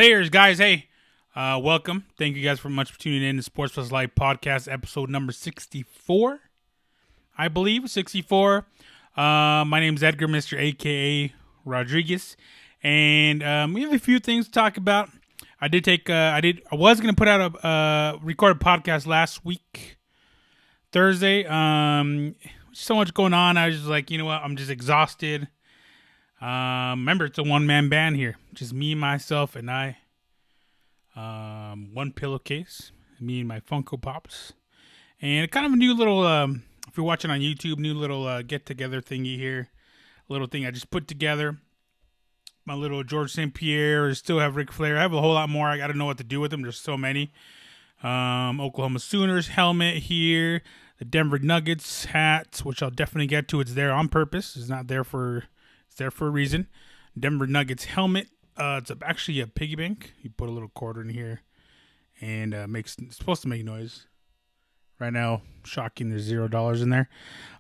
Players, guys, hey, welcome. Thank you guys for tuning in to Sports Plus Life Podcast, episode number 64, I believe, 64. My name is Edgar, Mr. A.K.A. Rodriguez, and we have a few things to talk about. I was going to put out a recorded podcast last week, Thursday. So much going on. I was just like, you know what? I'm just exhausted. Remember, it's a one-man band here. Just me, myself, and I. One pillowcase. Me and my Funko Pops. And kind of a new little, if you're watching on YouTube, new little get-together thingy here. A little thing I just put together. My little George St. Pierre. I still have Ric Flair. I have a whole lot more. I got to know what to do with them. There's so many. Oklahoma Sooners helmet here. The Denver Nuggets hat, which I'll definitely get to. It's there on purpose. It's not there for... It's there for a reason. Denver Nuggets helmet. It's actually a piggy bank. You put a little quarter in here, and it's supposed to make noise. Right now, shocking. There's $0 in there.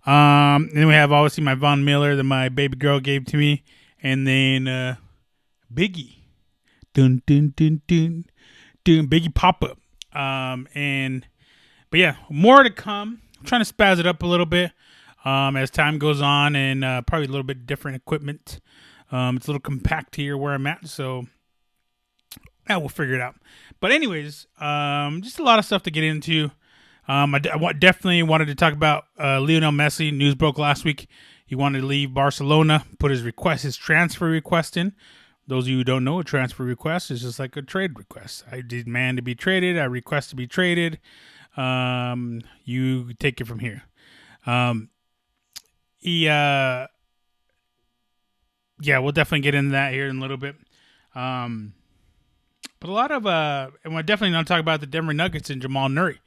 Then we have obviously my Von Miller that my baby girl gave to me, and then Biggie, dun dun dun dun dun, Biggie pop up. But yeah, more to come. I'm trying to spaz it up a little bit. As time goes on, and probably a little bit different equipment. It's a little compact here where I'm at, so yeah, we'll figure it out. But anyways, just a lot of stuff to get into. I definitely wanted to talk about Lionel Messi. News broke last week. He wanted to leave Barcelona, put his transfer request in. Those of you who don't know, a transfer request is just like a trade request. I demand to be traded. I request to be traded. You take it from here. We'll definitely get into that here in a little bit. But a lot of, and we're definitely going to talk about the Denver Nuggets and Jamal Murray.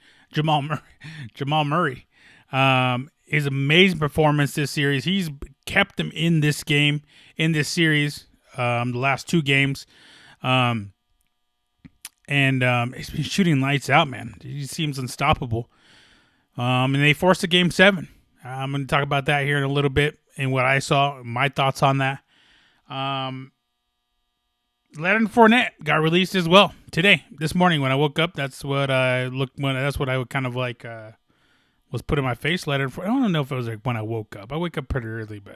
His amazing performance this series. He's kept them in this series, the last two games. And he's been shooting lights out, man. He seems unstoppable. And they forced a game 7. I'm going to talk about that here in a little bit and what I saw, my thoughts on that. Leonard Fournette got released as well this morning when I woke up. That's what I would kind of like was put in my face. I don't know if it was like when I woke up. I wake up pretty early, but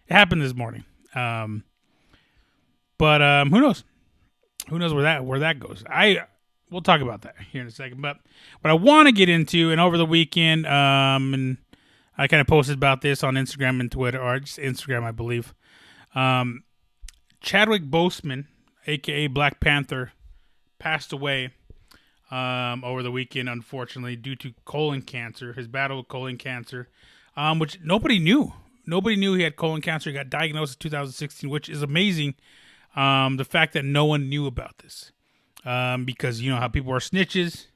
it happened this morning. But who knows? Who knows where that goes? We'll talk about that here in a second. But what I want to get into, and over the weekend, and I kind of posted about this on Instagram and Twitter, or just Instagram, I believe. Chadwick Boseman, a.k.a. Black Panther, passed away over the weekend, unfortunately, due to colon cancer, his battle with colon cancer, which nobody knew. Nobody knew he had colon cancer. He got diagnosed in 2016, which is amazing, the fact that no one knew about this. Because you know how people are snitches.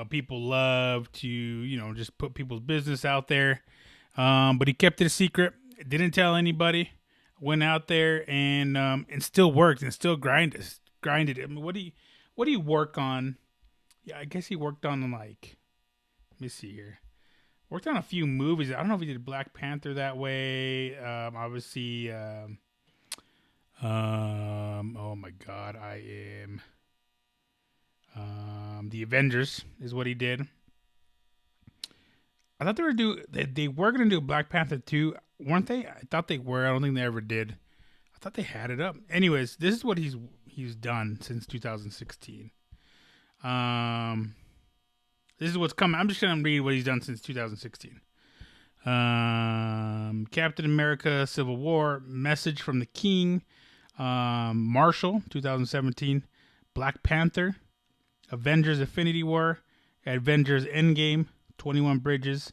People love to, just put people's business out there. But he kept it a secret. Didn't tell anybody. Went out there and still worked and still grinded. I mean, what do you work on? Yeah, I guess he worked on let me see here. Worked on a few movies. I don't know if he did Black Panther that way. Obviously, oh my God, I am. The Avengers is what he did. I thought they were going to do Black Panther 2, weren't they? I thought they were. I don't think they ever did. I thought they had it up. Anyways, this is what he's done since 2016. This is what's coming. I'm just going to read what he's done since 2016. Captain America, Civil War, Message from the King, Marshall, 2017, Black Panther, Avengers Infinity War, Avengers Endgame, 21 Bridges,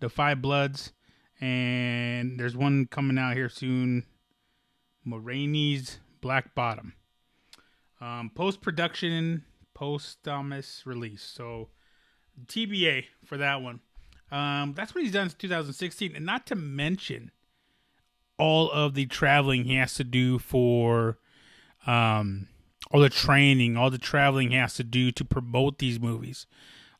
The Five Bloods, and there's one coming out here soon, Moraine's Black Bottom. Post-production, posthumous release. So, TBA for that one. That's what he's done since 2016, and not to mention all of the traveling he has to do for all the training, all the traveling he has to do to promote these movies.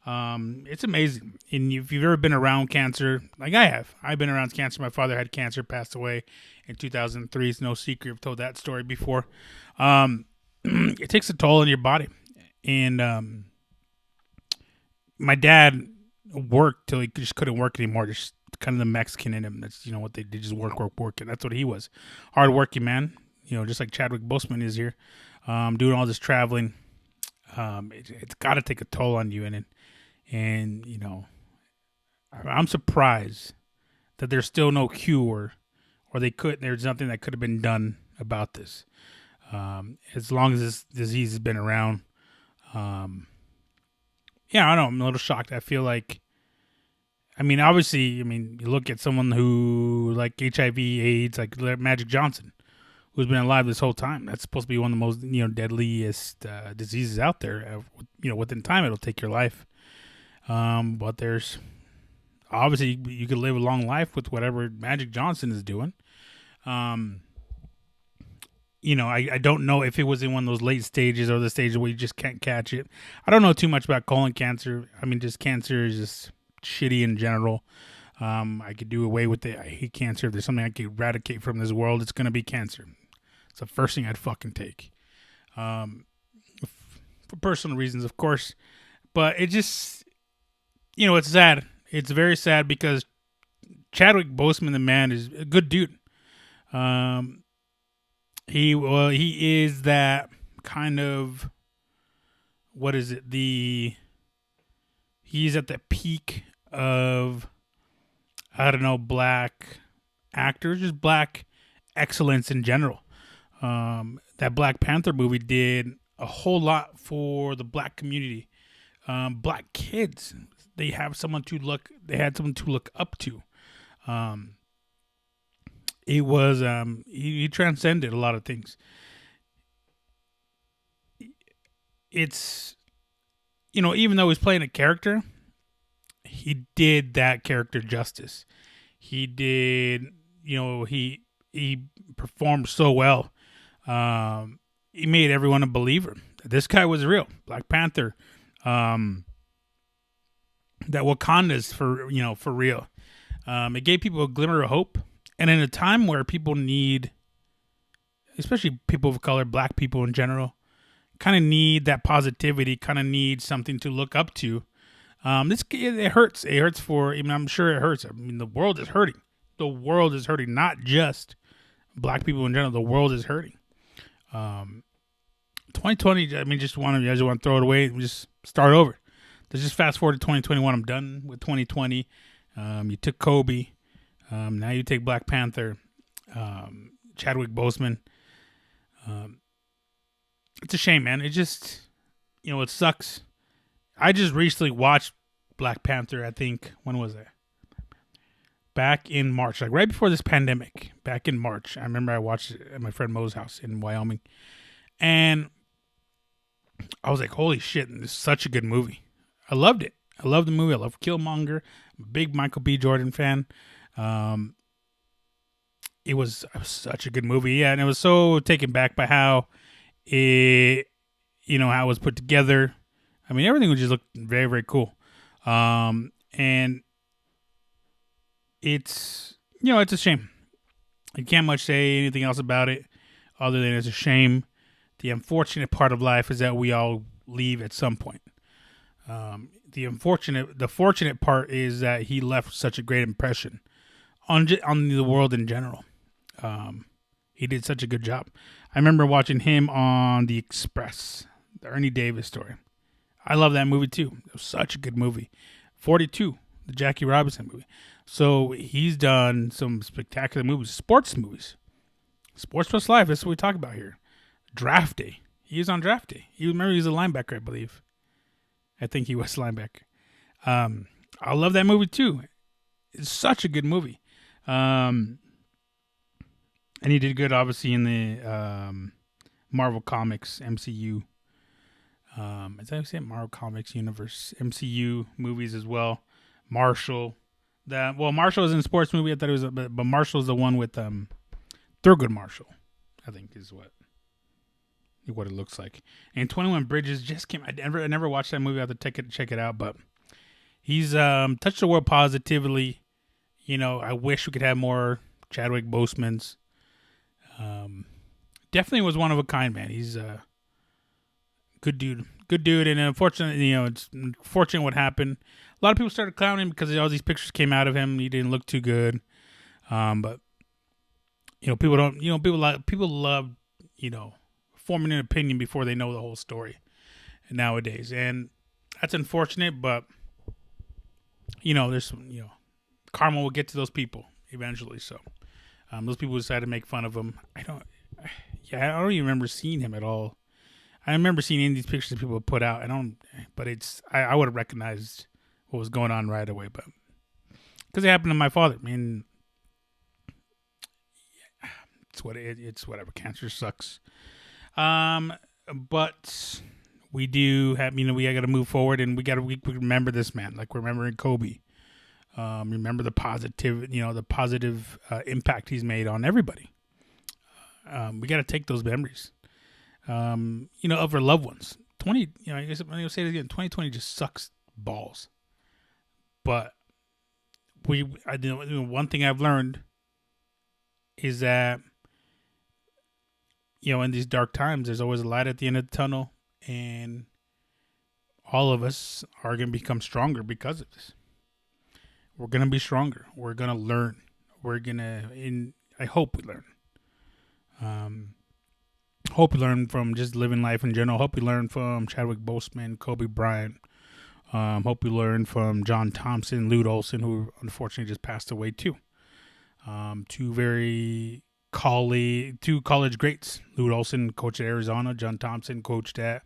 It's amazing. And if you've ever been around cancer, like I have, I've been around cancer. My father had cancer, passed away in 2003. It's no secret. I've told that story before. it takes a toll on your body. And my dad worked till he just couldn't work anymore. Just kind of the Mexican in him. That's what they just work, and that's what he was. Hard working man. Just like Chadwick Boseman is here, doing all this traveling. It's got to take a toll on you, and I'm surprised that there's still no cure, or there's nothing that could have been done about this. As long as this disease has been around. Yeah, I don't know. I'm a little shocked. I feel like, obviously, you look at someone who, like HIV, AIDS, like Magic Johnson, who's been alive this whole time. That's supposed to be one of the most, deadliest diseases out there. Within time, it'll take your life. But there's, obviously, you could live a long life with whatever Magic Johnson is doing. I don't know if it was in one of those late stages or the stages where you just can't catch it. I don't know too much about colon cancer. Just cancer is just shitty in general. I could do away with it. I hate cancer. If there's something I could eradicate from this world, it's going to be cancer. It's the first thing I'd fucking take. For personal reasons, of course. But it just, it's sad. It's very sad because Chadwick Boseman, the man, is a good dude. He is that kind of, what is it? He's at the peak of, I don't know, black actors, just black excellence in general. That Black Panther movie did a whole lot for the black community. Black kids, they had someone to look up to. It was he transcended a lot of things. It's even though he's playing a character, he did that character justice. He did, he performed so well. He made everyone a believer. This guy was real. Black Panther. That Wakanda's for real. It gave people a glimmer of hope. And in a time where people need, especially people of color, black people in general, kind of need that positivity, kind of need something to look up to. It hurts. It hurts I'm sure it hurts. The world is hurting. The world is hurting, not just black people in general. The world is hurting. 2020, just want to throw it away and just start over. Let's just fast forward to 2021. I'm done with 2020. You took Kobe. Now you take Black Panther, Chadwick Boseman. It's a shame, man. It just, it sucks. I just recently watched Black Panther, I think, when was it? Back in March, like right before this pandemic, back in March. I remember I watched it at my friend Mo's house in Wyoming. And I was like, holy shit, this is such a good movie. I loved it. I love the movie. I love Killmonger. I'm a big Michael B. Jordan fan. It was such a good movie, yeah, and it was so taken back by how it, how it was put together. Everything would just look very, very cool. And it's a shame. I can't much say anything else about it other than it's a shame. The unfortunate part of life is that we all leave at some point. The fortunate part is that he left such a great impression on the world in general. He did such a good job. I remember watching him on The Express, the Ernie Davis story. I love that movie too. It was such a good movie. 42, the Jackie Robinson movie. So he's done some spectacular movies, sports movies. Sports Plus Life, that's what we talk about here. Draft Day. He was on Draft Day. He was a linebacker, I believe. I think he was a linebacker. I love that movie too. It's such a good movie. And he did good, obviously, in the Marvel Comics MCU. Is that how you say it? Marvel Comics Universe MCU movies as well. Marshall. Marshall was in a sports movie. I thought it was, but Marshall's the one with Thurgood Marshall, I think is what it looks like. And 21 Bridges just came. I never watched that movie. I have to check it out. But he's touched the world positively. I wish we could have more Chadwick Bosemans. Definitely was one of a kind, man. He's Good dude. And unfortunately, it's unfortunate what happened. A lot of people started clowning because all these pictures came out of him. He didn't look too good. But people don't. People love forming an opinion before they know the whole story nowadays, and that's unfortunate. But there's karma will get to those people eventually. So those people decided to make fun of him. I don't even remember seeing him at all. I remember seeing any of these pictures that people put out. I would have recognized what was going on right away, but because it happened to my father. I mean, it's whatever. Cancer sucks. But we do have, we got to move forward, and we remember this man, like we're remembering Kobe. Remember the positive impact he's made on everybody. We got to take those memories, of our loved ones. I guess I'm going to say it again. 2020 just sucks balls. But one thing I've learned is that, in these dark times, there's always a light at the end of the tunnel, and all of us are going to become stronger because of this. We're going to be stronger. We're going to learn. I hope we learn. Hope we learn from just living life in general. Hope we learn from Chadwick Boseman, Kobe Bryant. Hope we learn from John Thompson, Lute Olson, who unfortunately just passed away too. Two college greats. Lute Olson coached at Arizona. John Thompson coached at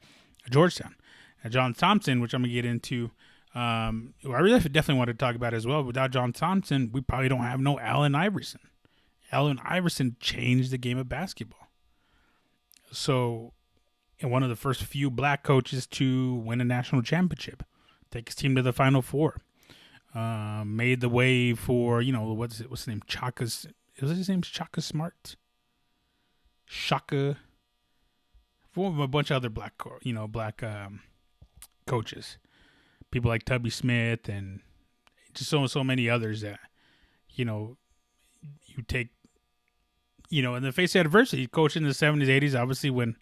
Georgetown. And John Thompson, which I'm going to get into, I really definitely want to talk about as well. Without John Thompson, we probably don't have no Allen Iverson. Allen Iverson changed the game of basketball. So, and one of the first few black coaches to win a national championship, take his team to the Final Four, made the way for what's his name? His name's Shaka Smart. Shaka, for a bunch of other black coaches, people like Tubby Smith and just so many others that you take. In the face of adversity, he coached in the 70s, 80s, obviously when,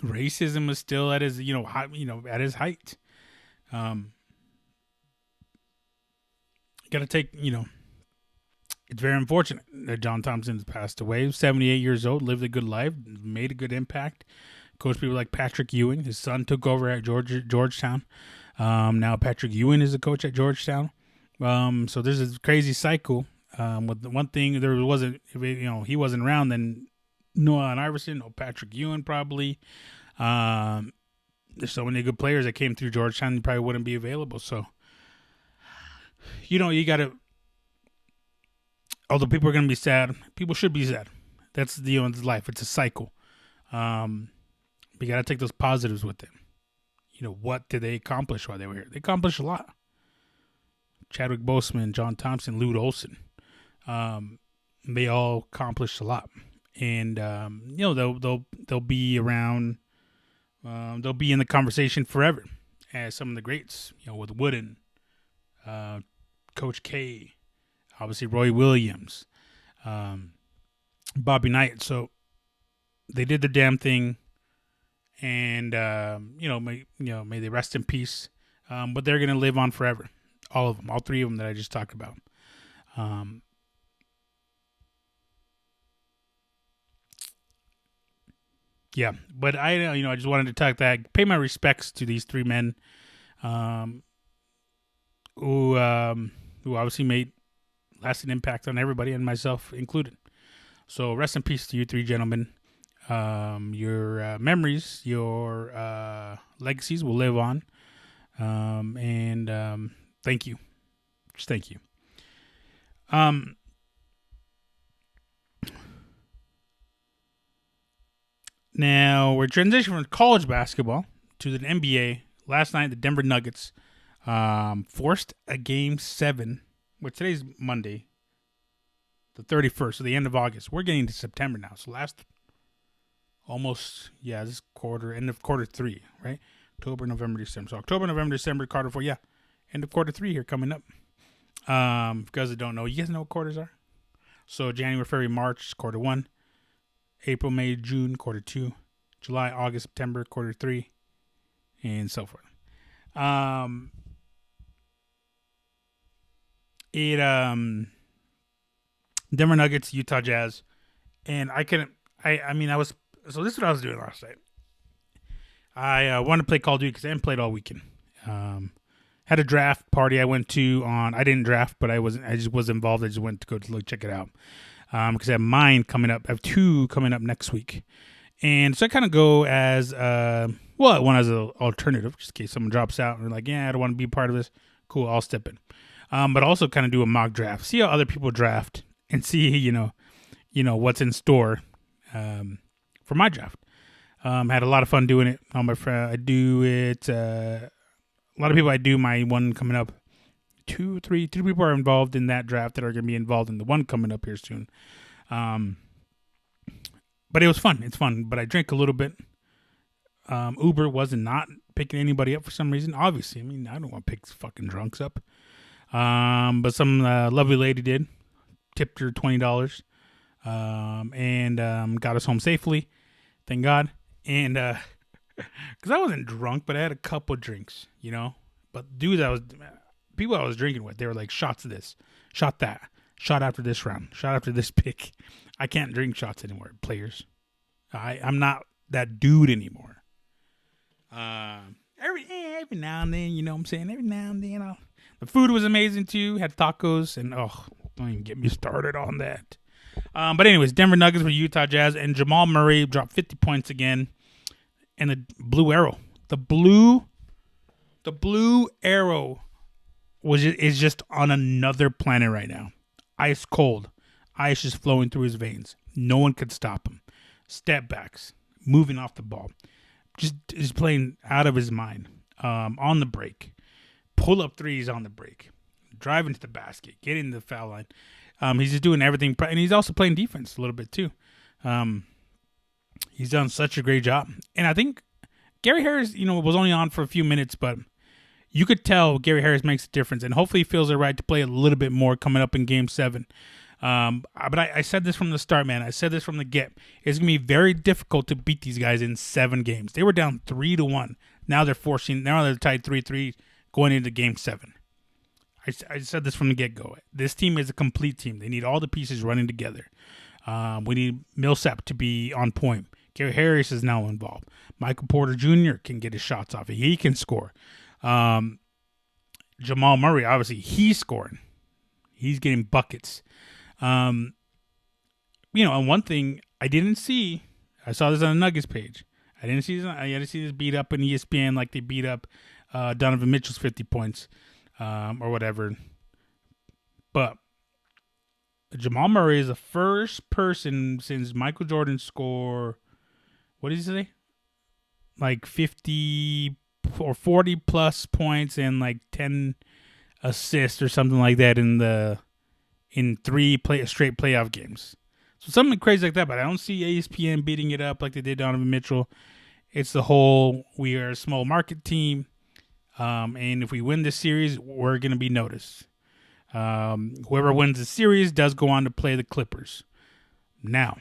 racism was still at his, at his height. Got to take, it's very unfortunate that John Thompson has passed away. 78 years old, lived a good life, made a good impact. Coached people like Patrick Ewing. His son took over at Georgetown. Now Patrick Ewing is a coach at Georgetown. So there's a crazy cycle. With the one thing, there wasn't, he wasn't around, then no Allen Iverson, no Patrick Ewing probably. There's so many good players that came through Georgetown, probably wouldn't be available. So, you got to, although people are going to be sad, people should be sad. That's it's life. It's a cycle. We got to take those positives with them. What did they accomplish while they were here? They accomplished a lot. Chadwick Boseman, John Thompson, Lute Olson. They all accomplished a lot, and they'll be around. They'll be in the conversation forever as some of the greats. With Wooden, Coach K, obviously Roy Williams, Bobby Knight. So they did the damn thing, and may they rest in peace. But they're gonna live on forever. All of them, all three of them that I just talked about. Yeah, but I just wanted to talk that, pay my respects to these three men, who obviously lasted impact on everybody and myself included. So rest in peace to you three gentlemen. Your memories, your legacies will live on, and thank you, just thank you. Now we're transitioning from college basketball to the NBA. Last night, the Denver Nuggets forced a Game 7. Well, today's Monday, the 31st, so the end of August. We're getting to September now. So this quarter, end of quarter 3, right? October, November, December. So October, November, December, quarter 4. Yeah, end of quarter 3 here coming up. If you guys that don't know, you guys know what quarters are? So January, February, March, quarter 1. April, May, June, quarter 2, July, August, September, quarter 3, and so forth. Denver Nuggets, Utah Jazz, and I couldn't. I was. So this is what I was doing last night. I wanted to play Call of Duty because I hadn't played all weekend. Had a draft party I went to on. I didn't draft, but I just was involved. I just went to go to check it out because I have mine coming up. I have 2 coming up next week, and so I kind of go as one as an alternative, just in case someone drops out and they're like, yeah, I don't want to be part of this. Cool, I'll step in. But also kind of do a mock draft, see how other people draft, and see what's in store for my draft. Had a lot of fun doing it. All my friends, I do it. A lot of people I do my one coming up. 2 people are involved in that draft that are going to be involved in the one coming up here soon. But it was fun. It's fun. But I drank a little bit. Uber wasn't not picking anybody up for some reason. Obviously, I mean, I don't want to pick fucking drunks up. But some lovely lady did. Tipped her $20. And got us home safely. Thank God. And because I wasn't drunk, but I had a couple drinks, But people I was drinking with, they were like, shots of this, shot that, shot after this round, shot after this pick. I can't drink shots anymore, players. I'm not that dude anymore. Every now and then, you know what I'm saying? Every now and then. The food was amazing too. Had tacos and don't even get me started on that. But anyways, Denver Nuggets with Utah Jazz, and Jamal Murray dropped 50 points again. And the blue arrow, the blue arrow is just on another planet right now. Ice cold, ice just flowing through his veins. No one could stop him. Step backs, moving off the ball, just is playing out of his mind. On the break, pull up threes on the break, driving to the basket, getting to the foul line. He's just doing everything, and he's also playing defense a little bit too. He's done such a great job. And I think Gary Harris, was only on for a few minutes, but you could tell Gary Harris makes a difference. And hopefully he feels it right to play a little bit more coming up in Game 7. But I said this from the start, man. I said this from the get. It's going to be very difficult to beat these guys in 7 games. They were down 3-1. Now they're tied 3-3 going into Game 7. I said this from the get-go. This team is a complete team. They need all the pieces running together. We need Millsap to be on point. Gary Harris is now involved. Michael Porter Jr. can get his shots off. He can score. Jamal Murray, obviously, he's scoring. He's getting buckets. And one thing I didn't see, I saw this on the Nuggets page. I didn't see this beat up in ESPN like they beat up Donovan Mitchell's 50 points or whatever. But Jamal Murray is the first person since Michael Jordan scored, what did he say? Like 50 or 40 plus points and like 10 assists or something like that in 3 straight playoff games. So something crazy like that, but I don't see ESPN beating it up like they did Donovan Mitchell. It's the whole, we are a small market team. And if we win this series, we're going to be noticed. Whoever wins the series does go on to play the Clippers. Now,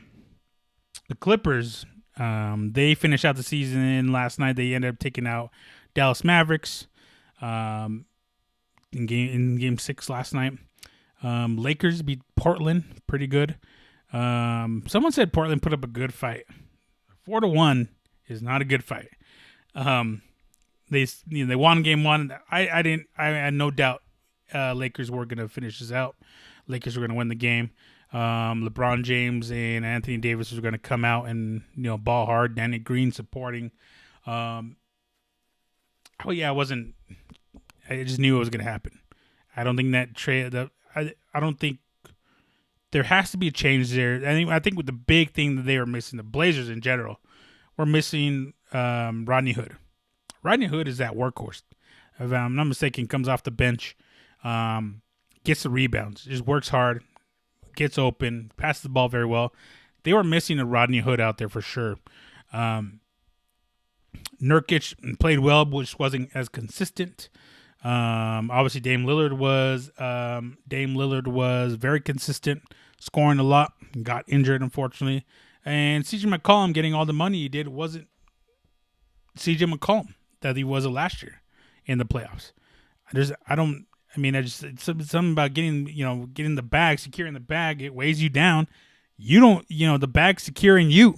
the Clippers, they finished out the season last night. They ended up taking out Dallas Mavericks in game 6 last night. Lakers beat Portland pretty good. Someone said Portland put up a good fight. 4-1 is not a good fight. They won game 1. I had no doubt Lakers were going to finish this out. Lakers were going to win the game. LeBron James and Anthony Davis were going to come out and ball hard. Danny Green supporting. I just knew it was going to happen. I don't think that trade. I don't think there has to be a change there. I think with the big thing that they were missing, the Blazers in general, were missing Rodney Hood. Rodney Hood is that workhorse. If I'm not mistaken, comes off the bench, gets the rebounds, just works hard, gets open, passes the ball very well. They were missing a Rodney Hood out there for sure. Nurkic played well, but just wasn't as consistent. Obviously, Dame Lillard was very consistent, scoring a lot. Got injured, unfortunately. And CJ McCollum getting all the money he did wasn't CJ McCollum that he was last year in the playoffs. It's something about getting the bag, securing the bag. It weighs you down. You don't, the bag securing you.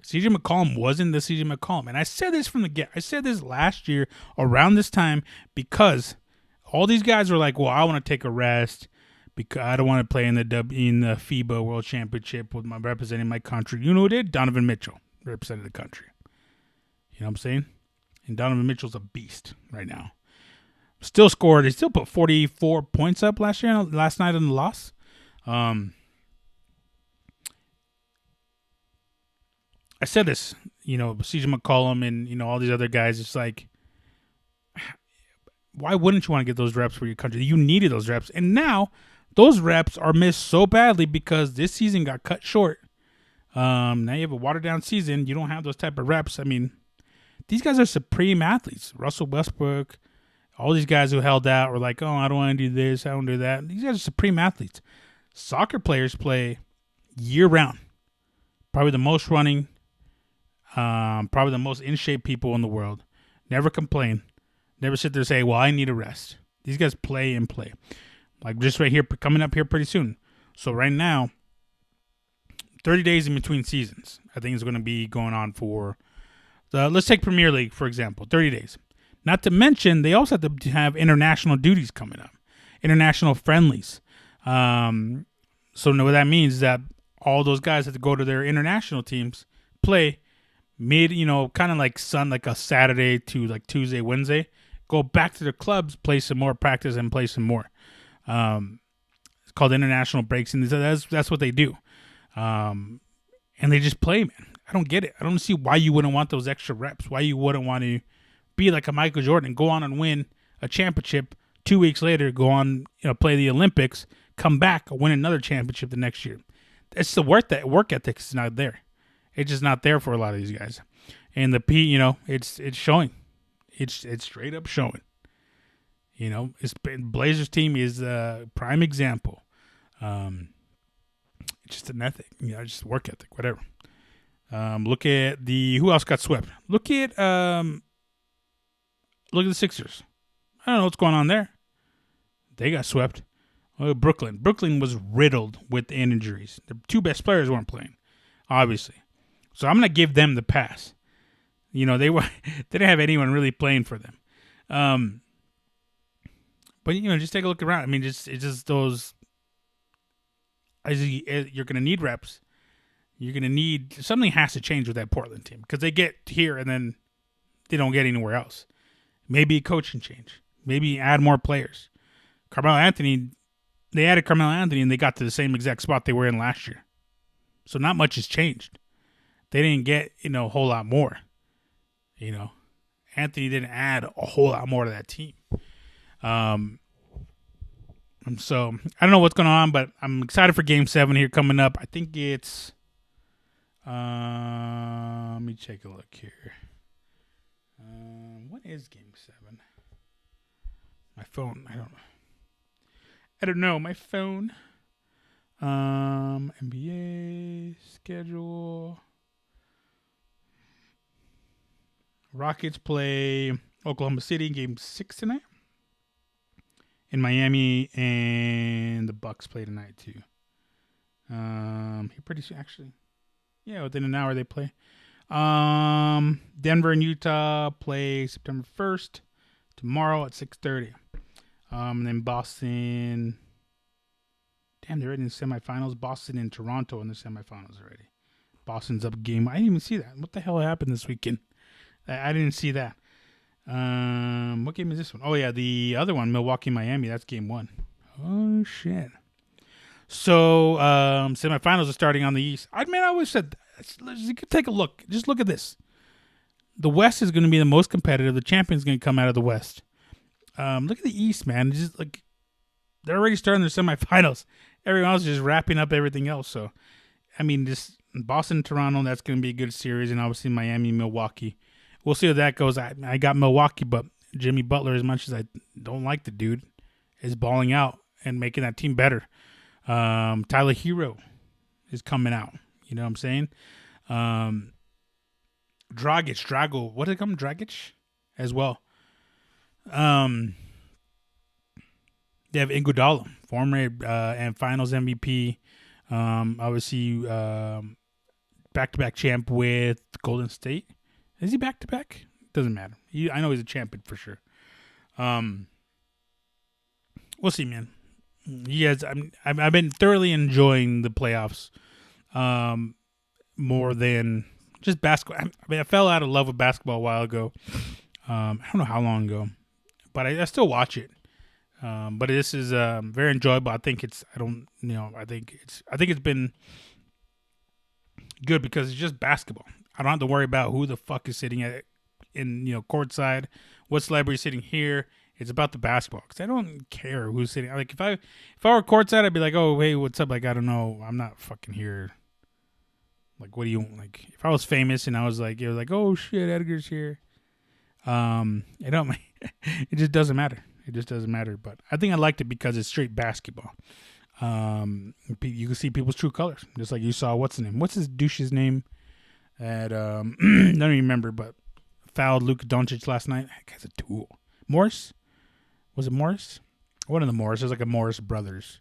CJ McCollum wasn't the CJ McCollum. And I said this from the get. I said this last year around this time because all these guys were like, well, I want to take a rest because I don't want to play in the FIBA World Championship with representing my country. You know who did? Donovan Mitchell represented the country. You know what I'm saying? And Donovan Mitchell's a beast right now. Still scored. He still put 44 points up last night in the loss. I said this, CJ McCollum and, all these other guys. It's like, why wouldn't you want to get those reps for your country? You needed those reps. And now those reps are missed so badly because this season got cut short. Now you have a watered down season. You don't have those type of reps. I mean, these guys are supreme athletes. Russell Westbrook, all these guys who held out were like, oh, I don't want to do this. I don't do that. These guys are supreme athletes. Soccer players play year round. Probably the most running. Probably the most in shape people in the world. Never complain. Never sit there and say, well, I need a rest. These guys play and play. Like just right here, coming up here pretty soon. So right now, 30 days in between seasons, I think is going to be going on for let's take Premier League, for example, 30 days. Not to mention, they also have to have international duties coming up, international friendlies. So what that means is that all those guys have to go to their international teams, play kind of like a Saturday to like Tuesday, Wednesday, go back to their clubs, play some more, practice, and play some more. It's called international breaks, and that's what they do. And they just play, man. I don't get it. I don't see why you wouldn't want those extra reps. Why you wouldn't want to be like a Michael Jordan, go on and win a championship. 2 weeks later, go on, play the Olympics, come back, win another championship the next year. It's the work ethic is not there. It's just not there for a lot of these guys. And it's showing. It's straight up showing. Blazers team is a prime example. It's just an ethic, just work ethic, whatever. Look at who else got swept? Look at the Sixers. I don't know what's going on there. They got swept. Oh, Brooklyn was riddled with injuries. The two best players weren't playing, obviously. So I'm gonna give them the pass. They didn't have anyone really playing for them. But just take a look around. I mean, it's just those. You're gonna need reps. You're gonna need something has to change with that Portland team because they get here and then they don't get anywhere else. Maybe a coaching change. Maybe add more players. Carmelo Anthony, they added Carmelo Anthony and they got to the same exact spot they were in last year. So not much has changed. They didn't get, a whole lot more. Anthony didn't add a whole lot more to that team. So I don't know what's going on, but I'm excited for Game 7 here coming up. I think it's, let me take a look here. What is Game 7? My phone, I don't know. My phone. NBA schedule. Rockets play Oklahoma City Game 6 tonight. In Miami, and the Bucks play tonight too. Pretty soon, actually. Yeah, within an hour they play. Denver and Utah play September 1st tomorrow at 6:30. And then Boston. Damn, they're already in the semifinals. Boston and Toronto in the semifinals already. Boston's up a game. I didn't even see that. What the hell happened this weekend? I didn't see that. What game is this one? Oh, yeah, the other one, Milwaukee-Miami. That's Game 1. Oh, shit. So, semifinals are starting on the East. I always said, you could take a look. Just look at this. The West is going to be the most competitive. The champion's going to come out of the West. Look at the East, man. It's just like they're already starting their semifinals. Everyone else is just wrapping up everything else. So, just Boston, Toronto, that's going to be a good series. And obviously Miami, Milwaukee. We'll see how that goes. I got Milwaukee, but Jimmy Butler, as much as I don't like the dude, is balling out and making that team better. Tyler Hero is coming out. You know what I'm saying? Drago. What did it come? Dragic as well. They have Iguodala, former and Finals MVP. Obviously, back-to-back champ with Golden State. Is he back-to-back? Doesn't matter. I know he's a champion for sure. We'll see, man. Yes, I've been thoroughly enjoying the playoffs, more than just basketball. I mean, I fell out of love with basketball a while ago. I don't know how long ago, but I still watch it. But this is very enjoyable. I think it's been good because it's just basketball. I don't have to worry about who the fuck is sitting in courtside, what celebrity is sitting here. It's about the basketball because I don't care who's sitting. Like if I were courtside, I'd be like, oh hey, what's up? Like I don't know, I'm not fucking here. Like what do you like? If I was famous and I was like, oh shit, Edgar's here. It don't. It just doesn't matter. It just doesn't matter. But I think I liked it because it's straight basketball. You can see people's true colors, just like you saw. What's his name? What's his douche's name? I don't even remember, but fouled Luka Doncic last night. That guy's a tool. Morris? Was it Morris? One of the Morris. It was like a Morris Brothers.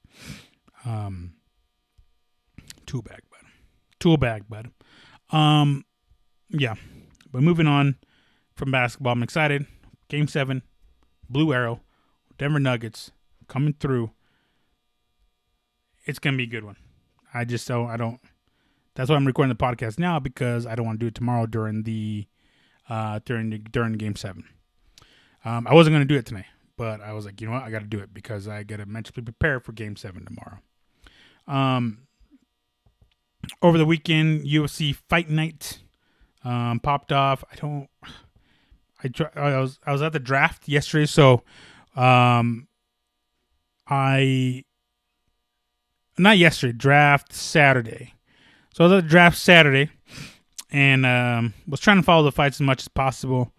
Tool bag, bud. Yeah. But moving on from basketball, I'm excited. Game 7, Blue Arrow, Denver Nuggets coming through. It's gonna be a good one. I don't. That's why I'm recording the podcast now because I don't want to do it tomorrow during the Game 7. I wasn't gonna do it tonight, but I was like, you know what, I got to do it because I got to mentally prepare for Game 7 tomorrow. Over the weekend, UFC Fight Night popped off. I was at the draft yesterday, so draft Saturday. So I was at the draft Saturday and was trying to follow the fights as much as possible.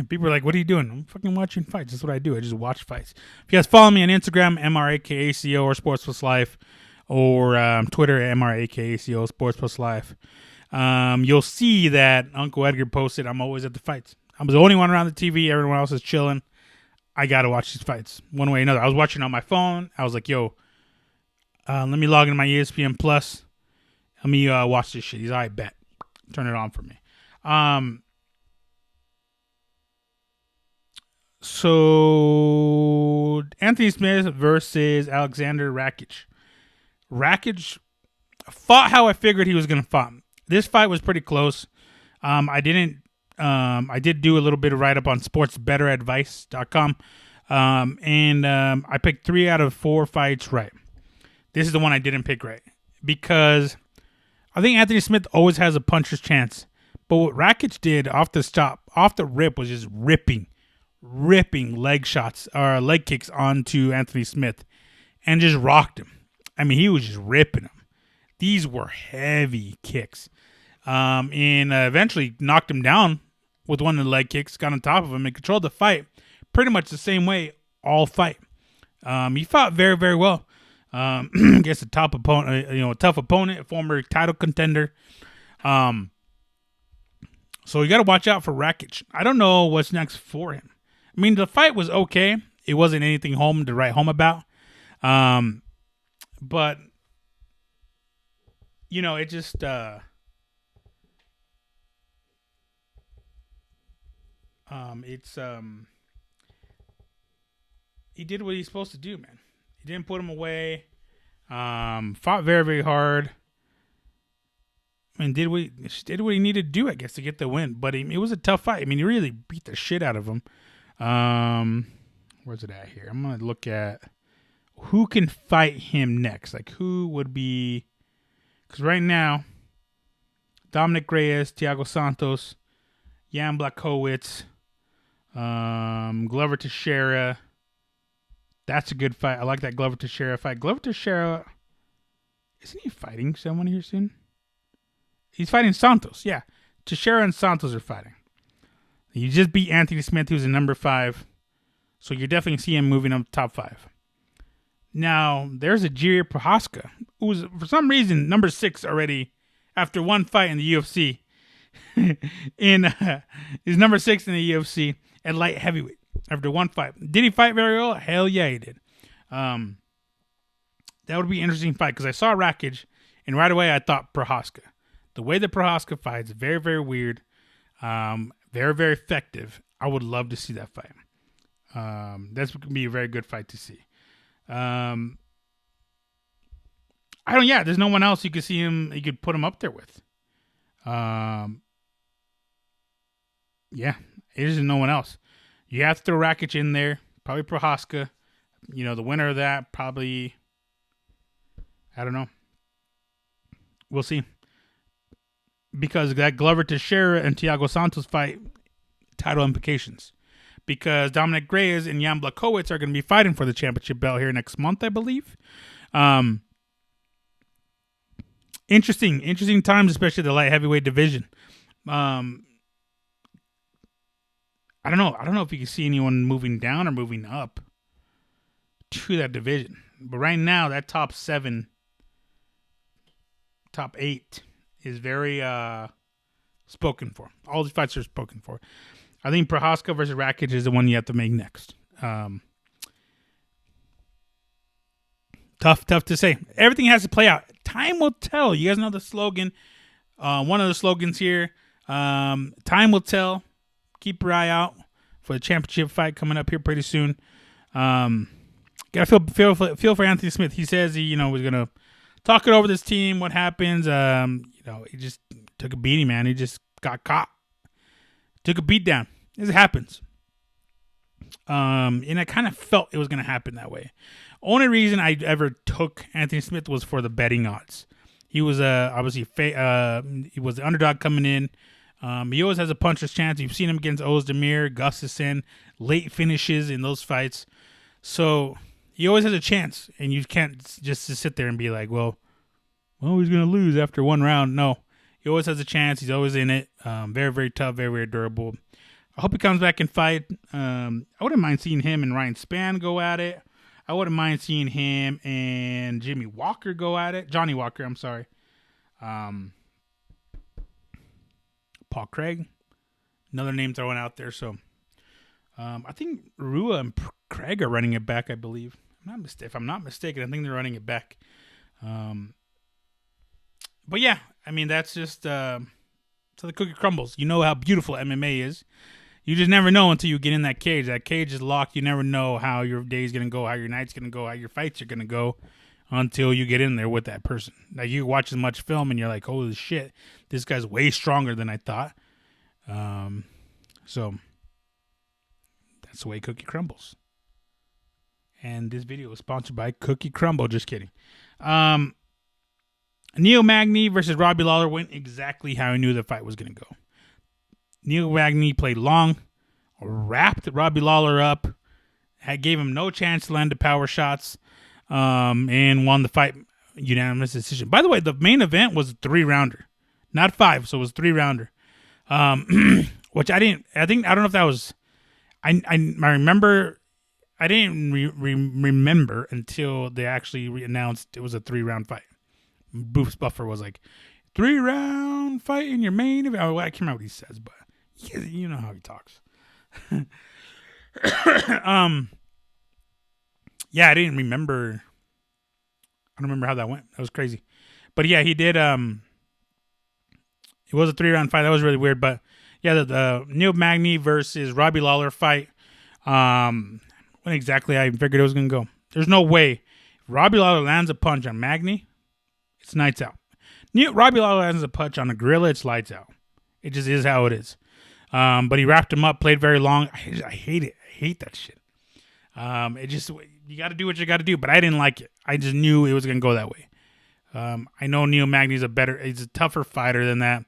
People are like, what are you doing? I'm fucking watching fights. That's what I do. I just watch fights. If you guys follow me on Instagram, MRAKACO or Sports Plus Life, or Twitter, MRAKACO, Sports Plus Life, you'll see that Uncle Edgar posted, I'm always at the fights. I'm the only one around the TV. Everyone else is chilling. I got to watch these fights one way or another. I was watching on my phone. I was like, yo, let me log into my ESPN Plus. Let me watch this shit. He's all right, bet. Turn it on for me. So Anthony Smith versus Alexander Rakic. Rakic fought how I figured he was going to fight. This fight was pretty close. I did do a little bit of write-up on sportsbetteradvice.com. And I picked 3 out of 4 fights right. This is the one I didn't pick right because I think Anthony Smith always has a puncher's chance. But what Rakic did off the rip was just ripping leg kicks onto Anthony Smith and just rocked him. I mean, he was just ripping him. These were heavy kicks. And eventually knocked him down with one of the leg kicks, got on top of him, and controlled the fight pretty much the same way all fight. He fought very, very well. Against a tough opponent, a former title contender. So you got to watch out for Rakic. I don't know what's next for him. I mean, the fight was okay. It wasn't anything to write home about. But it just he did what he's supposed to do, man. He didn't put him away. Fought very, very hard. I mean, did what he needed to do, I guess, to get the win. But it was a tough fight. I mean, he really beat the shit out of him. Where's it at here? I'm going to look at who can fight him next. Like, who would be... Because right now, Dominic Reyes, Thiago Santos, Jan Blachowicz, Glover Teixeira. That's a good fight. I like that Glover Teixeira fight. Glover Teixeira, isn't he fighting someone here soon? He's fighting Santos, yeah. Teixeira and Santos are fighting. You just beat Anthony Smith, who's in number 5. So you definitely see him moving up top 5. Now, there's a Jiri Prohaska, who's for some reason number 6 already after one fight in the UFC. He's number 6 in the UFC at light heavyweight after one fight. Did he fight very well? Hell yeah, he did. That would be an interesting fight because I saw Rakic, and right away I thought Prohaska. The way that Prohaska fights, very, very weird, very, very effective. I would love to see that fight. That's going to be a very good fight to see. There's no one else you could see him, you could put him up there with. There's no one else. You have to throw Rakic in there, probably Prohaska. The winner of that, probably, I don't know. We'll see. Because that Glover Teixeira and Thiago Santos fight, title implications. Because Dominic Reyes and Jan Blachowicz are going to be fighting for the championship belt here next month, I believe. Interesting times, especially the light heavyweight division. I don't know. I don't know if you can see anyone moving down or moving up to that division. But right now, that top 8 is very spoken for. All these fights are spoken for. I think Prohaska versus Rakic is the one you have to make next. Tough to say. Everything has to play out. Time will tell. You guys know the slogan. One of the slogans here. Time will tell. Keep your eye out for the championship fight coming up here pretty soon. Gotta feel for Anthony Smith. He says he was gonna talk it over this team. What happens? He just took a beating, man. He just got caught. Took a beat down. This happens. And I kind of felt it was gonna happen that way. Only reason I ever took Anthony Smith was for the betting odds. He was obviously he was the underdog coming in. He always has a puncher's chance. You've seen him against Ozdemir, Gustafsson, late finishes in those fights. So he always has a chance, and you can't just sit there and be like, well, he's going to lose after one round. No, he always has a chance. He's always in it. Very, very tough, very, very durable. I hope he comes back and fight. I wouldn't mind seeing him and Ryan Spann go at it. I wouldn't mind seeing him and Johnny Walker go at it. I'm sorry. Paul Craig, another name thrown out there. So I think Rua and Craig are running it back, I believe. If I'm not mistaken, I think they're running it back. But yeah, I mean, that's just so the cookie crumbles. You know how beautiful MMA is. You just never know until you get in that cage. That cage is locked. You never know how your day's going to go, how your night's going to go, how your fights are going to go until you get in there with that person. Like, you watch as much film and you're like, holy shit, this guy's way stronger than I thought. So that's the way cookie crumbles. And this video is sponsored by Cookie Crumble. Just kidding. Neil Magny versus Robbie Lawler went exactly how I knew the fight was going to go. Neil Magny played long, wrapped Robbie Lawler up, gave him no chance to land the power shots, and won the fight unanimous decision. By the way, the main event was a 3-rounder, not 5, so it was 3-rounder. Which I don't know if that was. I remember. I didn't remember until they actually announced it was a 3-round fight. Bruce Buffer was like, 3-round fight in your main event. I can't remember what he says, but you know how he talks. Yeah, I didn't remember. I don't remember how that went. That was crazy. But yeah, he did. It was a 3-round fight. That was really weird. But yeah, the Neil Magny versus Robbie Lawler fight. When exactly I figured it was going to go. There's no way. If Robbie Lawler lands a punch on Magny, it's nights out. Robbie Lawler lands a punch on a gorilla, it's lights out. It just is how it is. But he wrapped him up, played very long. I hate it. I hate that shit. It just, you got to do what you got to do. But I didn't like it. I just knew it was going to go that way. I know Neil Magny's he's a tougher fighter than that.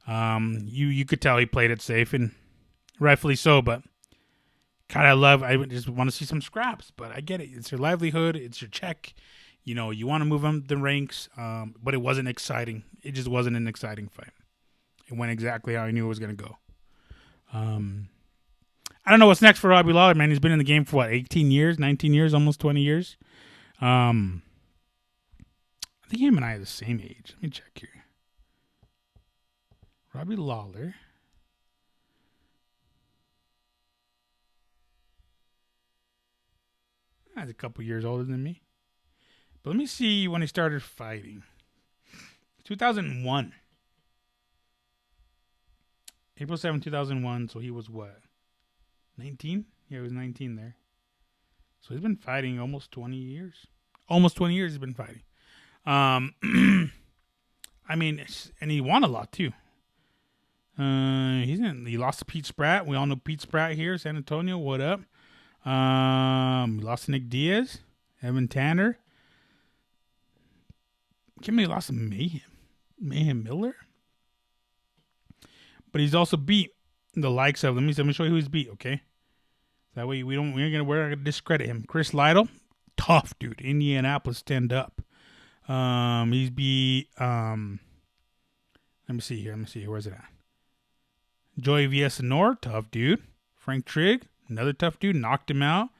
You could tell he played it safe, and rightfully so, but I just want to see some scraps, but I get it. It's your livelihood. It's your check. You want to move them the ranks, but it wasn't exciting. It just wasn't an exciting fight. It went exactly how I knew it was going to go. I don't know what's next for Robbie Lawler, man. He's been in the game for 18 years, 19 years, almost 20 years. I think him and I are the same age. Let me check here. Robbie Lawler. He's a couple years older than me. But let me see when he started fighting. 2001. April 7, 2001. So he was what? 19? Yeah, he was 19 there. So he's been fighting almost 20 years. Almost 20 years he's been fighting. I mean, and he won a lot too. He lost to Pete Spratt. We all know Pete Spratt here, San Antonio. What up? He lost to Nick Diaz, Evan Tanner. Can't believe he lost to Mayhem Miller. But he's also beat the likes of. Let me show you who he's beat. Okay, that way we're not gonna discredit him. Chris Lytle, tough dude. Indianapolis, stand up. He's beat. Let me see here. Where's it at? Joey Villasenor, tough dude. Frank Trigg, another tough dude, knocked him out.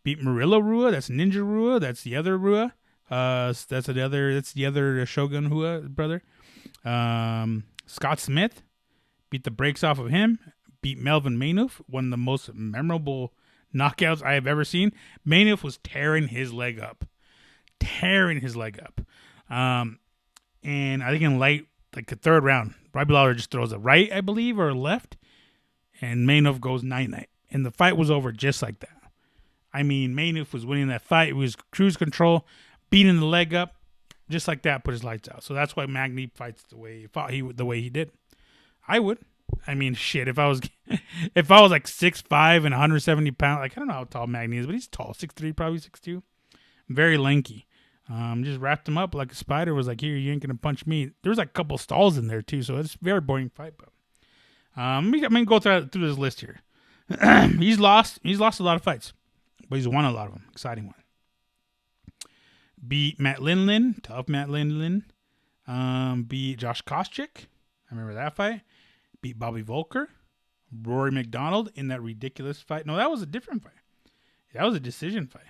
Beat Murillo Rua. That's Ninja Rua. That's the other Rua. That's the other Shogun Rua brother. Scott Smith beat the brakes off of him. Beat Melvin Maynooth, one of the most memorable knockouts I have ever seen. Maynooth was tearing his leg up. And I think in the third round, Robbie Lawler just throws a right, I believe, or a left, and Maynooth goes 9-9. And the fight was over just like that. I mean, Maynooth was winning that fight. It was cruise control, beating the leg up, just like that, put his lights out. So that's why Magny fights the way he did. I would. I mean, shit, if I was like 6'5" and 170 pounds, like I don't know how tall Magny is, but he's tall, 6'3", probably 6'2", very lanky. Just wrapped him up like a spider. Was like, here, you ain't gonna punch me. There was like a couple stalls in there too, so it's a very boring fight. But I'm gonna go through this list here. He's lost a lot of fights, but he's won a lot of them. Exciting one. Beat Matt Lindland, tough Matt Lindland. Beat Josh Koscheck. I remember that fight. Beat Bobby Volker. Rory McDonald in that ridiculous fight. No, that was a different fight. That was a decision fight.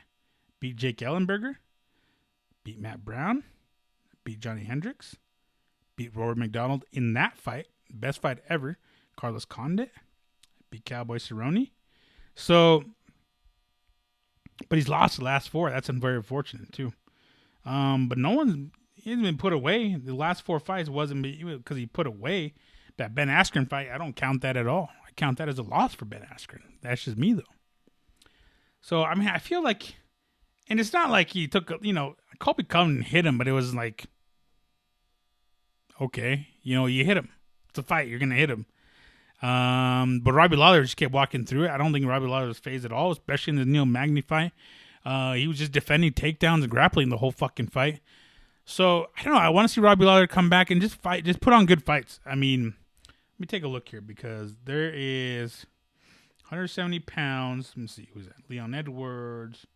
Beat Jake Ellenberger. Beat Matt Brown. Beat Johnny Hendricks. Beat Rory McDonald in that fight. Best fight ever. Carlos Condit. Beat Cowboy Cerrone. So, but he's lost the last four. That's very unfortunate too. But he hasn't been put away. The last four fights wasn't because he put away. That Ben Askren fight, I don't count that at all. I count that as a loss for Ben Askren. That's just me though. So, I mean, I feel like, and it's not like he took, Colby Covington hit him, but it was like, okay, you hit him. It's a fight. You're going to hit him. But Robbie Lawler just kept walking through it. I don't think Robbie Lawler was phased at all, especially in the Neil Magny fight. He was just defending takedowns and grappling the whole fucking fight. So, I don't know. I want to see Robbie Lawler come back and just fight. Just put on good fights. I mean, let me take a look here because there is 170 pounds. Let me see. Who's that? Leon Edwards.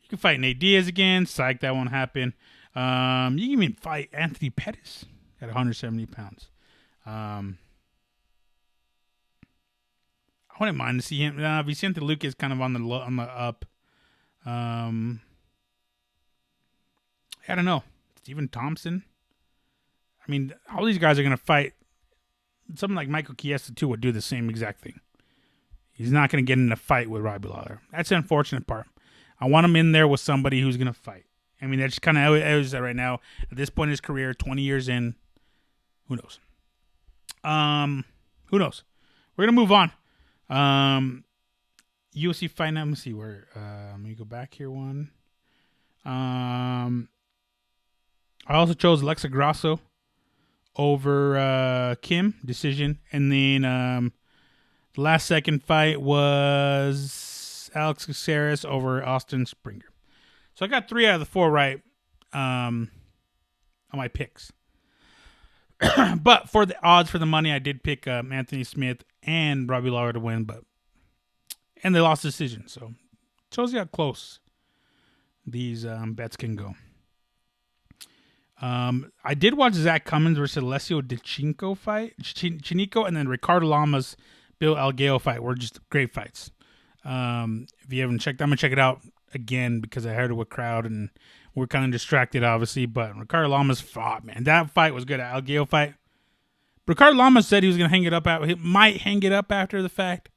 You can fight Nate Diaz again. Psych, that won't happen. You can even fight Anthony Pettis at 170 pounds. I wouldn't mind to see him. Vicente Luque is kind of on the up. I don't know. Stephen Thompson. I mean, all these guys are going to fight. Someone like Michael Chiesa, too, would do the same exact thing. He's not going to get in a fight with Robbie Lawler. That's the unfortunate part. I want him in there with somebody who's going to fight. I mean, that's kind of how it is right now. At this point in his career, 20 years in, who knows? Who knows? We're going to move on. UFC fight night. Let me see where. Let me go back here one. I also chose Alexa Grasso over Kim, decision. And then the last second fight was Alex Caceres over Austin Springer. So I got 3 out of the 4 right on my picks. But for the odds for the money, I did pick Anthony Smith and Robbie Lawler to win, and they lost the decision. So it shows you how close these bets can go. I did watch Zach Cummins versus Alessio Chinico fight, and then Ricardo Lamas, Bill Algeo fight were just great fights. If you haven't checked, I'm gonna check it out again because I heard it with crowd and we're kind of distracted, obviously. But Ricardo Lamas fought, man. That fight was good. Algeo fight. Ricardo Lamas said he was going to hang it up. He might hang it up after the fact.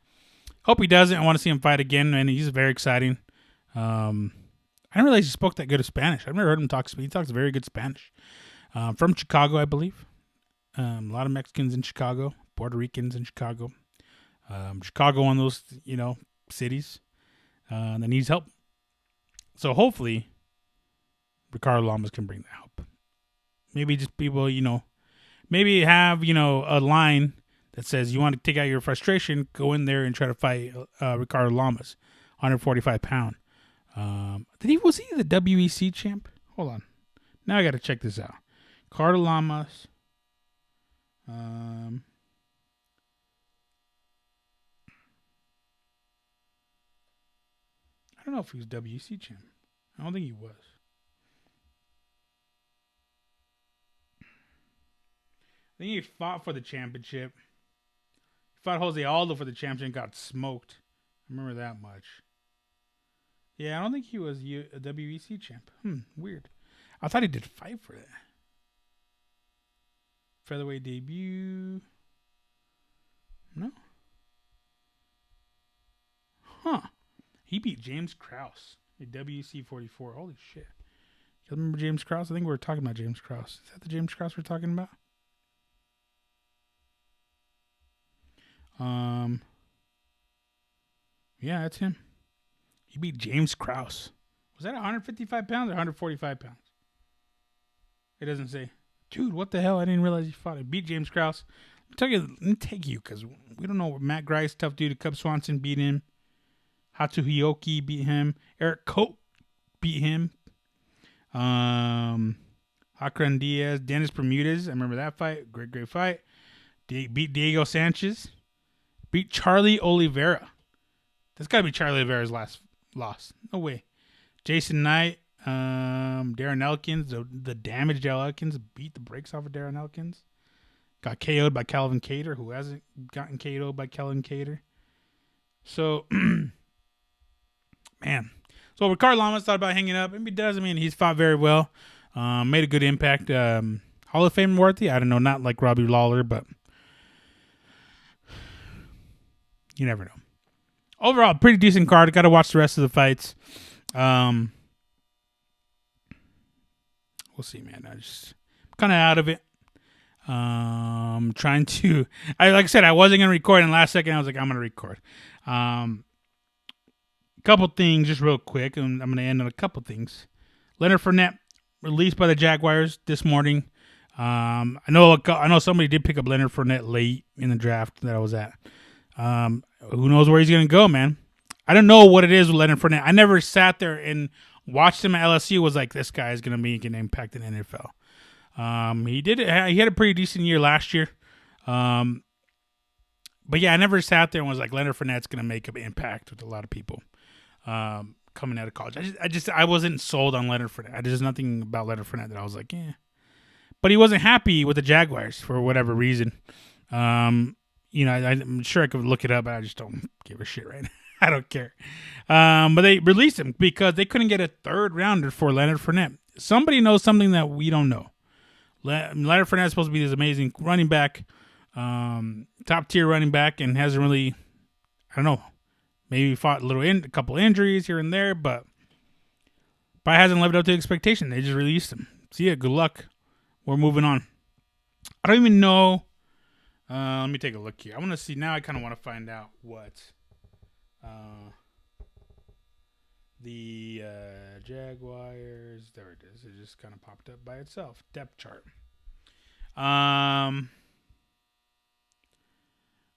Hope he doesn't. I want to see him fight again, and he's very exciting. I didn't realize he spoke that good of Spanish. I've never heard him talk. He talks very good Spanish. From Chicago, I believe. A lot of Mexicans in Chicago, Puerto Ricans in Chicago. Chicago, one of those, cities that needs help. So hopefully, Ricardo Lamas can bring that help. Maybe just people, maybe have, a line that says you want to take out your frustration, go in there and try to fight Ricardo Lamas, 145 pound. Was he the WEC champ? Hold on. Now I got to check this out. Ricardo Lamas. I don't know if he was WEC champ. I don't think he was. I think he fought for the championship. He fought Jose Aldo for the championship and got smoked. I remember that much. Yeah, I don't think he was a WEC champ. Weird. I thought he did fight for that. Featherweight debut. No. Huh. He beat James Krause at WEC 44. Holy shit. You remember James Krause? I think we were talking about James Krause. Is that the James Krause we're talking about? Yeah, that's him. He beat James Krause. Was that 155 pounds or 145 pounds? It doesn't say. Dude, what the hell? I didn't realize he fought. He beat James Krause. Let me take you because we don't know. Matt Grice, tough dude. Cub Swanson beat him. Hatu Hioki beat him. Eric Cope beat him. Akran Diaz. Dennis Bermudez. I remember that fight. Great fight. Beat Diego Sanchez. Beat Charlie Oliveira. That's got to be Charlie Oliveira's last loss. No way. Jason Knight. Darren Elkins. The damaged Elkins beat the brakes off of Darren Elkins. Got KO'd by Calvin Kattar, who hasn't gotten KO'd by Calvin Kattar. So, man. So Ricardo Lamas thought about hanging up. Maybe he does. I mean, he's fought very well. Made a good impact. Hall of Fame worthy. I don't know. Not like Robbie Lawler, but you never know. Overall, pretty decent card. Got to watch the rest of the fights. We'll see, man. I just kind of out of it. Trying to. Like I said, I wasn't gonna record, and last second I was like, I'm gonna record. Couple things, just real quick, and I'm gonna end on a couple things. Leonard Fournette released by the Jaguars this morning. I know somebody did pick up Leonard Fournette late in the draft that I was at. Who knows where he's going to go, man? I don't know what it is with Leonard Fournette. I never sat there and watched him at LSU. Was like, this guy is going to make an impact in the NFL. He had a pretty decent year last year. But yeah, I never sat there and was like, Leonard Fournette's going to make an impact with a lot of people coming out of college. I wasn't sold on Leonard Fournette. There's nothing about Leonard Fournette that I was like, yeah. But he wasn't happy with the Jaguars for whatever reason. I'm sure I could look it up, but I just don't give a shit right now. I don't care. But they released him because they couldn't get a third rounder for Leonard Fournette. Somebody knows something that we don't know. Leonard Fournette is supposed to be this amazing running back, top tier running back, and hasn't really, I don't know, maybe fought a couple injuries here and there, but probably hasn't lived up to expectation. They just released him. See ya. Good luck. We're moving on. I don't even know. Let me take a look here. I want to see now. I kind of want to find out what the Jaguars. There it is. It just kind of popped up by itself. Depth chart.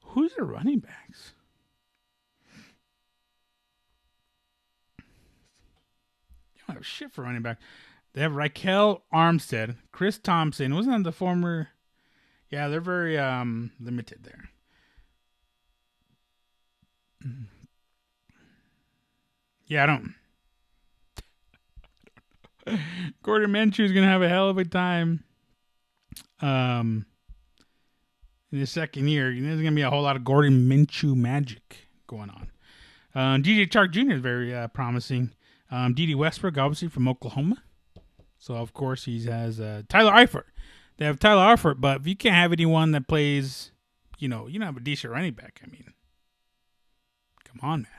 Who's the running backs? You don't have shit for running back. They have Raquel Armstead, Chris Thompson. Wasn't that the former? Yeah, they're very limited there. Yeah, I don't. Gordon Minshew is going to have a hell of a time in his second year. There's going to be a whole lot of Gordon Minshew magic going on. DJ Chark Jr. is very promising. D.D. Westbrook, obviously, from Oklahoma. So, of course, he has Tyler Eifert. They have Tyler Eifert, but if you can't have anyone that plays, you don't have a decent running back. I mean, come on, man.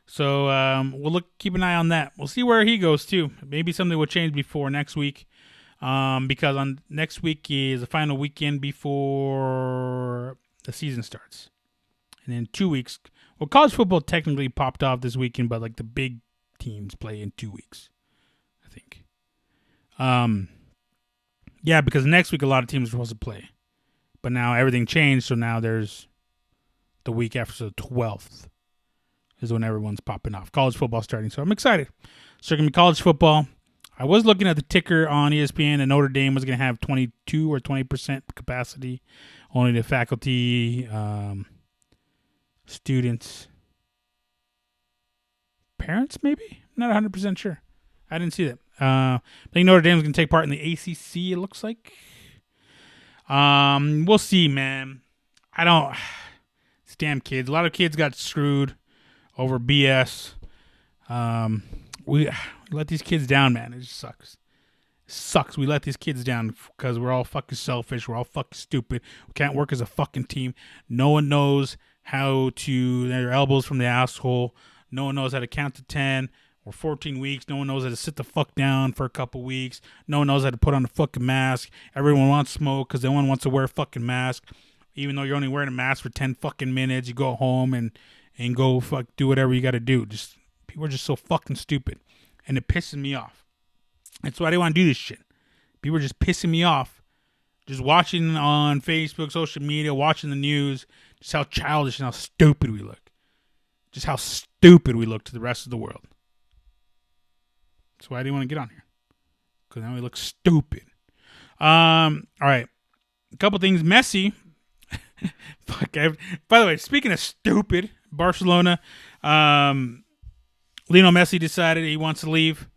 So we'll keep an eye on that. We'll see where he goes too. Maybe something will change before next week, because on next week is the final weekend before the season starts, and in 2 weeks. Well, college football technically popped off this weekend, but like the big teams play in 2 weeks, I think. Yeah, because next week a lot of teams are supposed to play, but now everything changed. So now there's the week after, so the 12th. Is when everyone's popping off. College football starting. So I'm excited. So going to be college football. I was looking at the ticker on ESPN, and Notre Dame was going to have 22 or 20% capacity. Only the faculty, students, parents maybe? I'm not 100% sure. I didn't see that. I think Notre Dame is going to take part in the ACC, it looks like. We'll see, man. It's damn kids. A lot of kids got screwed over BS. We let these kids down, man. It just sucks. It sucks. We let these kids down because we're all fucking selfish. We're all fucking stupid. We can't work as a fucking team. No one knows how to their elbows from the asshole. No one knows how to count to 10 or 14 weeks. No one knows how to sit the fuck down for a couple weeks. No one knows how to put on a fucking mask. Everyone wants smoke because no one wants to wear a fucking mask. Even though you're only wearing a mask for 10 fucking minutes, you go home and go do whatever you got to do. Just people are just so fucking stupid, and it pisses me off. That's why I didn't want to do this shit. People are just pissing me off. Just watching on Facebook, social media, watching the news, just how childish and how stupid we look. Just how stupid we look to the rest of the world. That's why I didn't want to get on here, because now we look stupid. All right, a couple things. Messi. Fuck. By the way, speaking of stupid. Barcelona, Lionel Messi decided he wants to leave,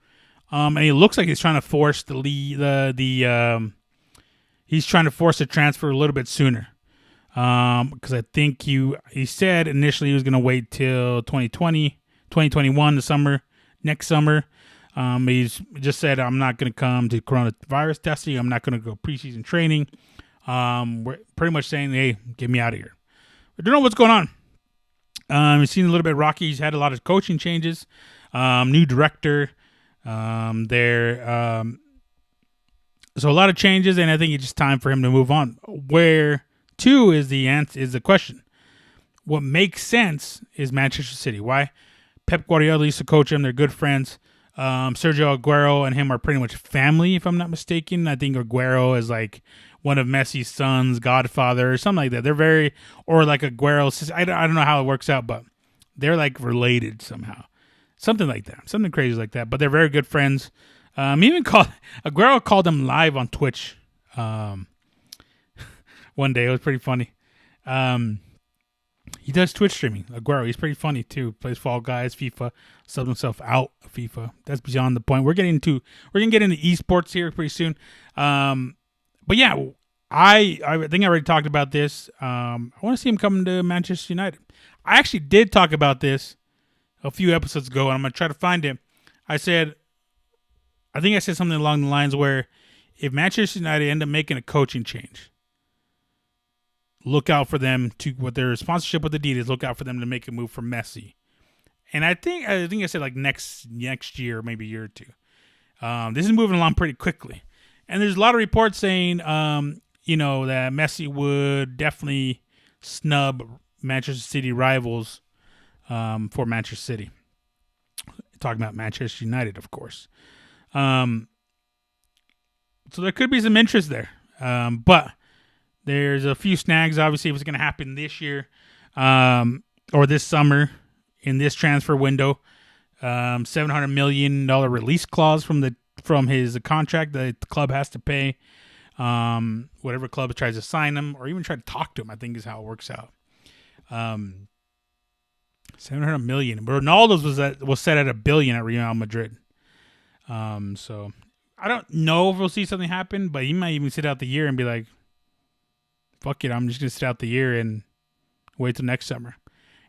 and he looks like he's trying to force he's trying to force the transfer a little bit sooner, because I think he said initially he was going to wait till 2021, the summer, next summer. He's just said, I'm not going to come to coronavirus testing. I'm not going to go preseason training. We're pretty much saying, hey, get me out of here. I don't know what's going on. We've seen a little bit rocky. He's had a lot of coaching changes, new director there. So a lot of changes, and I think it's just time for him to move on. Where to is the question. What makes sense is Manchester City. Why? Pep Guardiola used to coach him. They're good friends. Sergio Aguero and him are pretty much family, if I'm not mistaken. I think Aguero is like one of Messi's sons, godfather, or something like that. They're or like Aguero. I don't know how it works out, but they're like related somehow. Something like that. Something crazy like that. But they're very good friends. Aguero called him live on Twitch one day. It was pretty funny. He does Twitch streaming. Aguero, he's pretty funny too. Plays Fall Guys, FIFA, subs himself out of FIFA. That's beyond the point. We're gonna get into esports here pretty soon. But yeah, I think I already talked about this. I want to see him come to Manchester United. I actually did talk about this a few episodes ago, and I'm gonna try to find it. I think I said something along the lines where if Manchester United end up making a coaching change, look out for them with their sponsorship with Adidas. Look out for them to make a move for Messi. And I think I said like next year, maybe a year or two. This is moving along pretty quickly. And there's a lot of reports saying, that Messi would definitely snub Manchester City rivals for Manchester City. Talking about Manchester United, of course. So there could be some interest there. But there's a few snags, obviously, if it's going to happen this year or this summer in this transfer window. $700 million release clause from his contract that the club has to pay. Whatever club tries to sign him or even try to talk to him, I think is how it works out. $700 million. But Ronaldo's was set at $1 billion at Real Madrid. So I don't know if we'll see something happen, but he might even sit out the year and be like, fuck it, I'm just going to sit out the year and wait till next summer.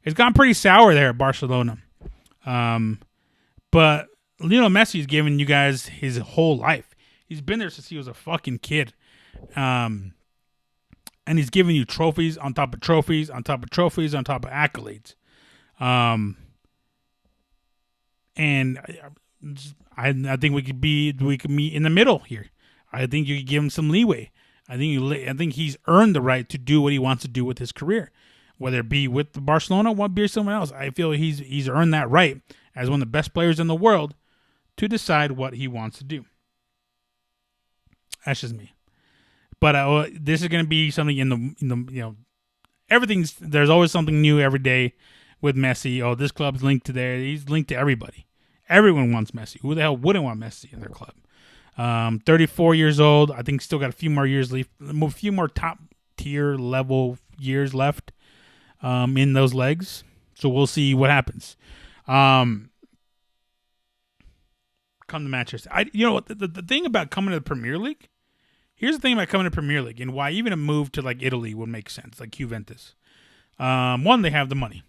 It's gone pretty sour there at Barcelona. But Lionel Messi's given you guys his whole life. He's been there since he was a fucking kid. And he's giving you trophies on top of trophies on top of trophies on top of accolades. And I think we could meet in the middle here. I think you could give him some leeway. I think he's earned the right to do what he wants to do with his career, whether it be with Barcelona or be someone else. I feel he's earned that right as one of the best players in the world to decide what he wants to do. That's just me. But this is going to be something in the there's always something new every day with Messi. Oh, this club's linked to there. He's linked to everybody. Everyone wants Messi. Who the hell wouldn't want Messi in their club? 34 years old. I think still got a few more years left. A few more top tier level years left in those legs. So we'll see what happens. Come to Manchester. The thing about coming to the Premier League. Here's the thing about coming to Premier League and why even a move to like Italy would make sense, like Juventus. One, they have the money.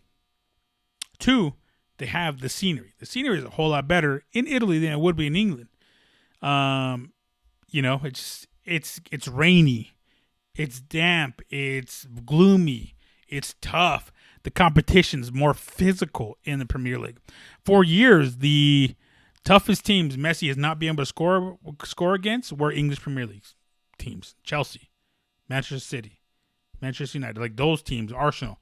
Two, they have the scenery. The scenery is a whole lot better in Italy than it would be in England. It's rainy, it's damp, it's gloomy, it's tough. The competition's more physical in the Premier League. For years, the toughest teams Messi has not been able to score against were English Premier League teams. Chelsea, Manchester City, Manchester United, like those teams, Arsenal.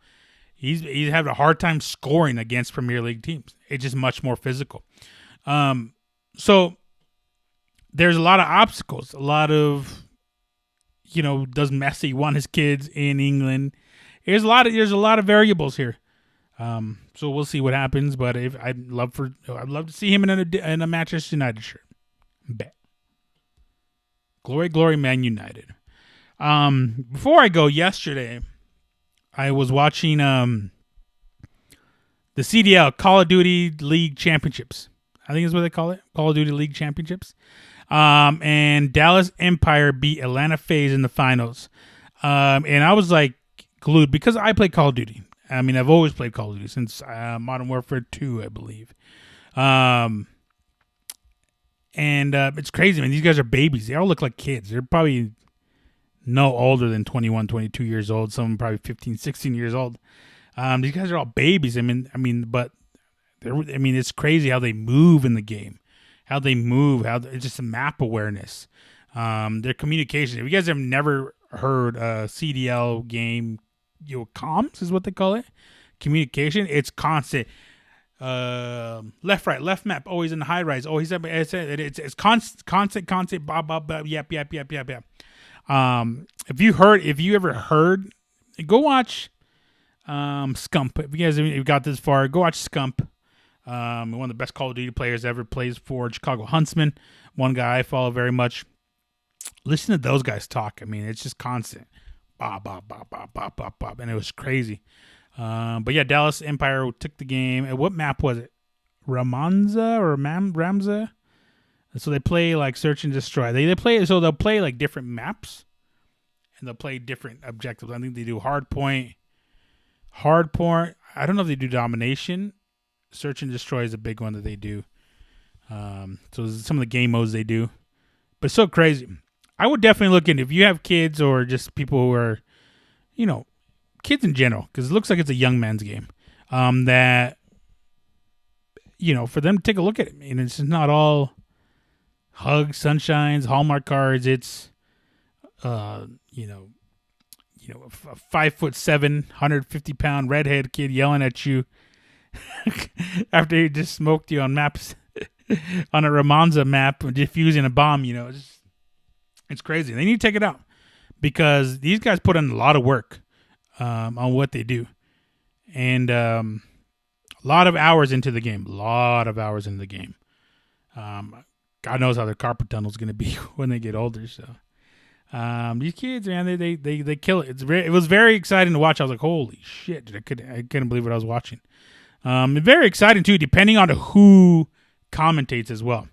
He's having a hard time scoring against Premier League teams. It's just much more physical. So there's a lot of obstacles. A lot of, does Messi want his kids in England? There's a lot of variables here. So we'll see what happens. But I'd love to see him in a Manchester United shirt. Bet. Glory, glory, Man United. Before I go, yesterday I was watching the CDL, Call of Duty League Championships. I think is what they call it, Call of Duty League Championships. And Dallas Empire beat Atlanta FaZe in the finals. And I was like glued because I play Call of Duty. I mean, I've always played Call of Duty since Modern Warfare 2, I believe. And it's crazy, man. These guys are babies. They all look like kids. They're probably no older than 21, 22 years old. Some of them probably 15, 16 years old. These guys are all babies. But it's crazy how they move in the game. How they move. It's just a map awareness. Their communication. If you guys have never heard a CDL game, comms is what they call it. Communication. It's constant. Left, right, left map, always in the high rise. Oh, it's constant, blah, blah, blah, yap. If you ever heard, go watch Scump. If you guys have got this far, go watch Scump. One of the best Call of Duty players ever, plays for Chicago Huntsman. One guy I follow very much. Listen to those guys talk. I mean, it's just constant. Bop, bop, bop, bop, bop, bop, bop. And it was crazy. But yeah, Dallas Empire took the game. What map was it? Ramanza or Ramza? So they play like search and destroy. They'll play like different maps, and they'll play different objectives. I think they do hardpoint. I don't know if they do domination. Search and destroy is a big one that they do. So some of the game modes they do, but it's so crazy. I would definitely look into if you have kids or just people who are, kids in general, because it looks like it's a young man's game. That for them to take a look at it, and it's not all hugs, sunshines, Hallmark cards. It's a 5'7", 150-pound redhead kid yelling at you after he just smoked you on maps on a Ramanza map, defusing a bomb. It's crazy. They need to take it out because these guys put in a lot of work on what they do, and a lot of hours into the game. God knows how their carpet tunnel is going to be when they get older. So these kids, man, they kill it. It was very exciting to watch. I was like, holy shit, dude, I couldn't believe what I was watching. Very exciting too, depending on who commentates as well.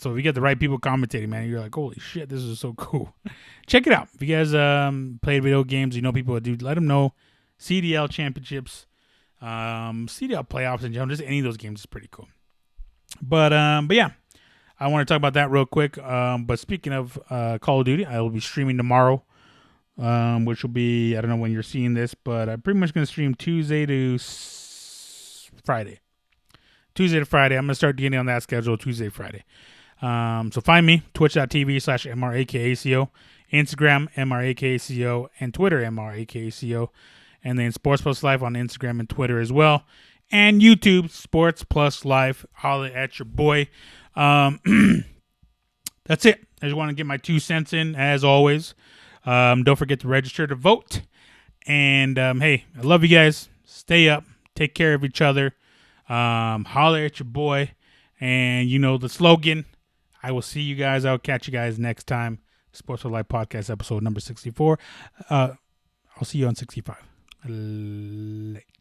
So if you get the right people commentating, man, you're like, holy shit, this is so cool. Check it out. If you guys played video games, people that do, let them know. CDL Championships. CDL playoffs in general. Just any of those games is pretty cool. But yeah, I want to talk about that real quick. But speaking of Call of Duty, I will be streaming tomorrow, which will be, I don't know when you're seeing this, but I'm pretty much going to stream Tuesday to Friday. Tuesday to Friday. I'm going to start getting on that schedule Tuesday, Friday. So find me, twitch.tv/MRAKACO, Instagram, MRAKACO, and Twitter, MRAKACO. And then Sports Plus Life on Instagram and Twitter as well. And YouTube, Sports Plus Life. Holla at your boy. That's it. I just want to get my 2 cents in, as always. Don't forget to register to vote. And, hey, I love you guys. Stay up. Take care of each other. Holler at your boy. And you know the slogan. I will see you guys. I'll catch you guys next time. Sports for Life podcast episode number 64. I'll see you on 65. Late.